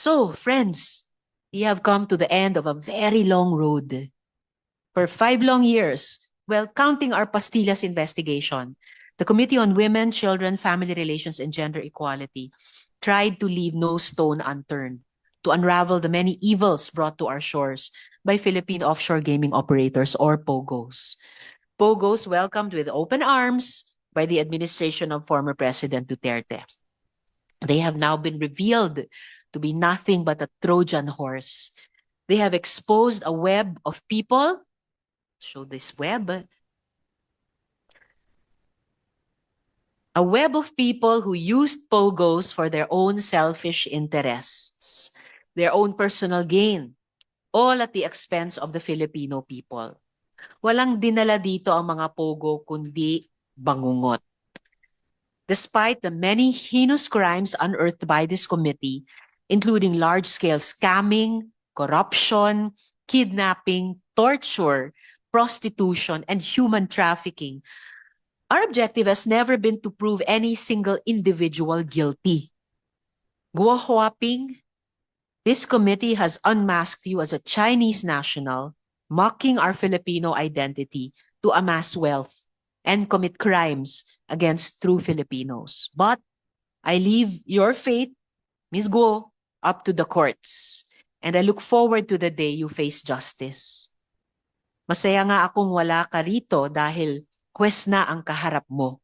So, friends, we have come to the end of a very long road. For 5 long years, well, counting our Pastillas investigation, the Committee on Women, Children, Family Relations, and Gender Equality tried to leave no stone unturned to unravel the many evils brought to our shores by Philippine offshore gaming operators or POGOs. POGOs welcomed with open arms by the administration of former President Duterte. They have now been revealed to be nothing but a Trojan horse. They have exposed a web of people. Show this web. A web of people who used POGOs for their own selfish interests, their own personal gain, all at the expense of the Filipino people. Walang dinala dito ang mga POGO kundi bangungot. Despite the many heinous crimes unearthed by this committee, including large-scale scamming, corruption, kidnapping, torture, prostitution, and human trafficking, our objective has never been to prove any single individual guilty. Guo Huaping, this committee has unmasked you as a Chinese national, mocking our Filipino identity to amass wealth and commit crimes against true Filipinos. But I leave your fate, Ms. Guo, up to the courts. And I look forward to the day you face justice. Masaya nga akong wala ka rito dahil kwes na ang kaharap mo.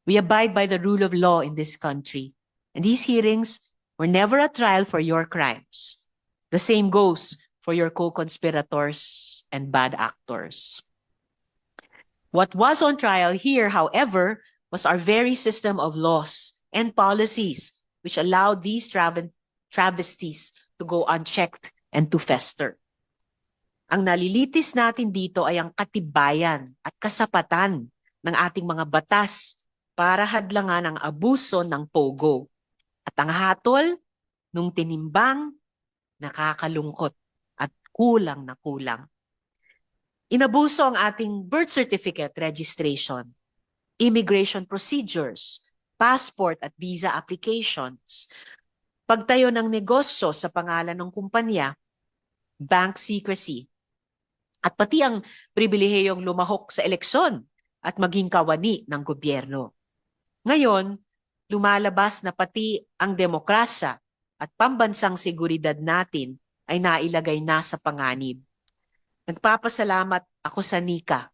We abide by the rule of law in this country. And these hearings were never a trial for your crimes. The same goes for your co-conspirators and bad actors. What was on trial here, however, was our very system of laws and policies which allowed these travesties to go unchecked and to fester. Ang nalilitis natin dito ay ang katibayan at kasapatan ng ating mga batas para hadlangan ang abuso ng POGO. At ang hatol, nung tinimbang, nakakalungkot at kulang na kulang. Inabuso ang ating birth certificate registration, immigration procedures, passport at visa applications, pagtayo ng negosyo sa pangalan ng kumpanya, bank secrecy, at pati ang pribilehiyong lumahok sa eleksyon at maging kawani ng gobyerno. Ngayon, lumalabas na pati ang demokrasya at pambansang seguridad natin ay nailagay na sa panganib. Nagpapasalamat ako sa NICA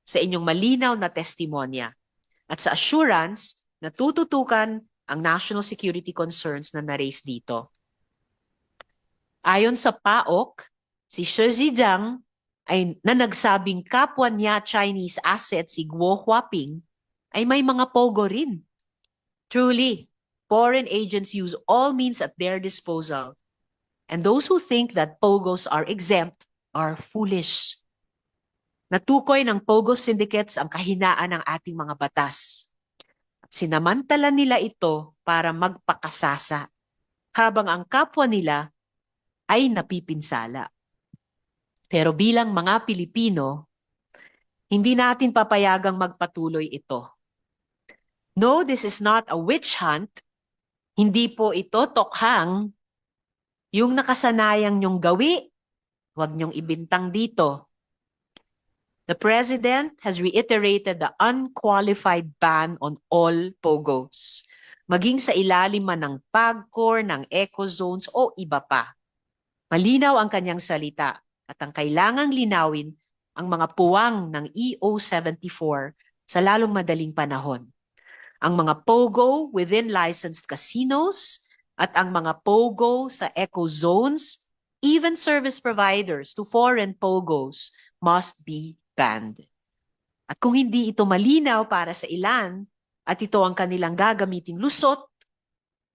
sa inyong malinaw na testimonya at sa assurance na tututukan ang national security concerns na na-raise dito. Ayon sa PAOK, si Xi Zhejiang ay na nagsabing kapwa niya Chinese asset si Guo Huaping ay may mga POGO rin. Truly, foreign agents use all means at their disposal, and those who think that POGOs are exempt are foolish. Natukoy ng POGO syndicates ang kahinaan ng ating mga batas. Sinamantala nila ito para magpakasasa, habang ang kapwa nila ay napipinsala. Pero bilang mga Pilipino, hindi natin papayagang magpatuloy ito. No, this is not a witch hunt. Hindi po ito tokhang. Yung nakasanayang nyong gawi, huwag nyong ibintang dito. The President has reiterated the unqualified ban on all POGOs, maging sa ilalim man ng PAGCOR, ng eco-zones o iba pa. Malinaw ang kanyang salita at ang kailangang linawin ang mga puwang ng EO74 sa lalong madaling panahon. Ang mga POGO within licensed casinos at ang mga POGO sa eco-zones, even service providers to foreign POGOs must be banned. At kung hindi ito malinaw para sa ilan at ito ang kanilang gagamiting lusot,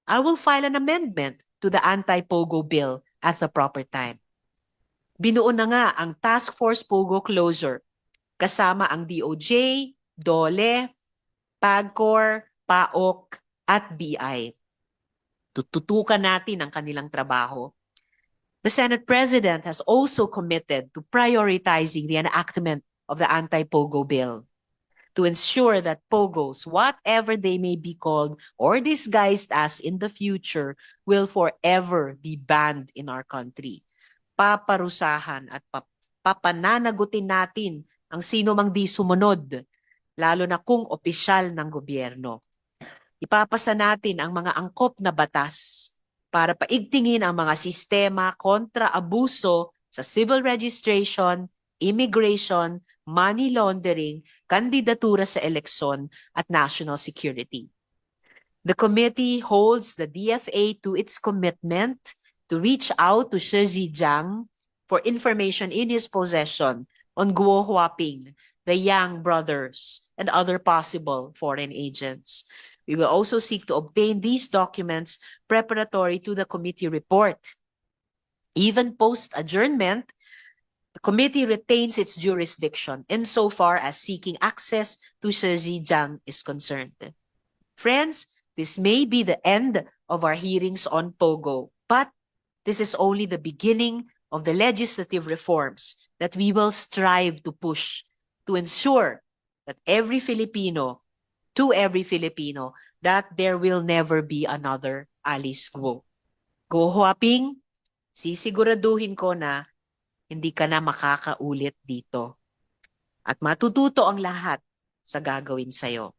I will file an amendment to the anti-POGO bill at the proper time. Binuo na nga ang Task Force POGO Closure kasama ang DOJ, DOLE, PAGCOR, PAOK at BI. Tututukan natin ang kanilang trabaho. The Senate President has also committed to prioritizing the enactment of the anti-POGO bill. to ensure that POGOs, whatever they may be called or disguised as in the future, will forever be banned in our country. Paparusahan at papananagutin natin ang sino mang di sumunod, lalo na kung opisyal ng gobyerno. Ipapasa natin ang mga angkop na batas para paigtingin ang mga sistema kontra abuso sa civil registration, immigration, money laundering, kandidatura sa eleksyon at national security. The committee holds the DFA to its commitment to reach out to Shi Zhejiang for information in his possession on Guo Huaping, the Yang brothers, and other possible foreign agents. We will also seek to obtain these documents preparatory to the committee report. Even post-adjournment, the committee retains its jurisdiction insofar as seeking access to Shi Zhejiang is concerned. Friends, this may be the end of our hearings on POGO, but this is only the beginning of the legislative reforms that we will strive to push to ensure that every Filipino, that there will never be another Alice Guo. Guo Huaping, sisiguraduhin ko na hindi ka na makakaulit dito. At matututo ang lahat sa gagawin sa'yo.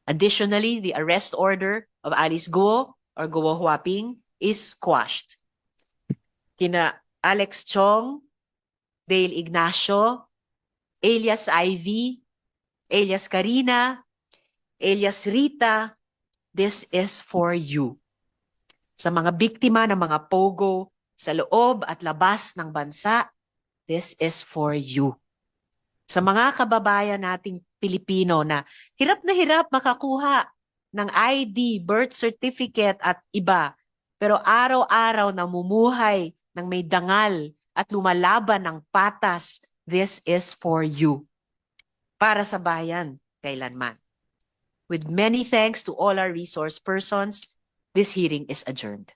Additionally, the arrest order of Alice Guo or Guo Huaping is quashed. Kina Alex Chong, Dale Ignacio, alias Ivy, alias Karina, alias Rita, this is for you. Sa mga biktima ng mga POGO sa loob at labas ng bansa, this is for you. Sa mga kababayan nating Pilipino na hirap makakuha ng ID, birth certificate at iba, pero araw-araw namumuhay ng may dangal at lumalaban ng patas, this is for you. Para sa bayan, kailanman. With many thanks to all our resource persons, this hearing is adjourned.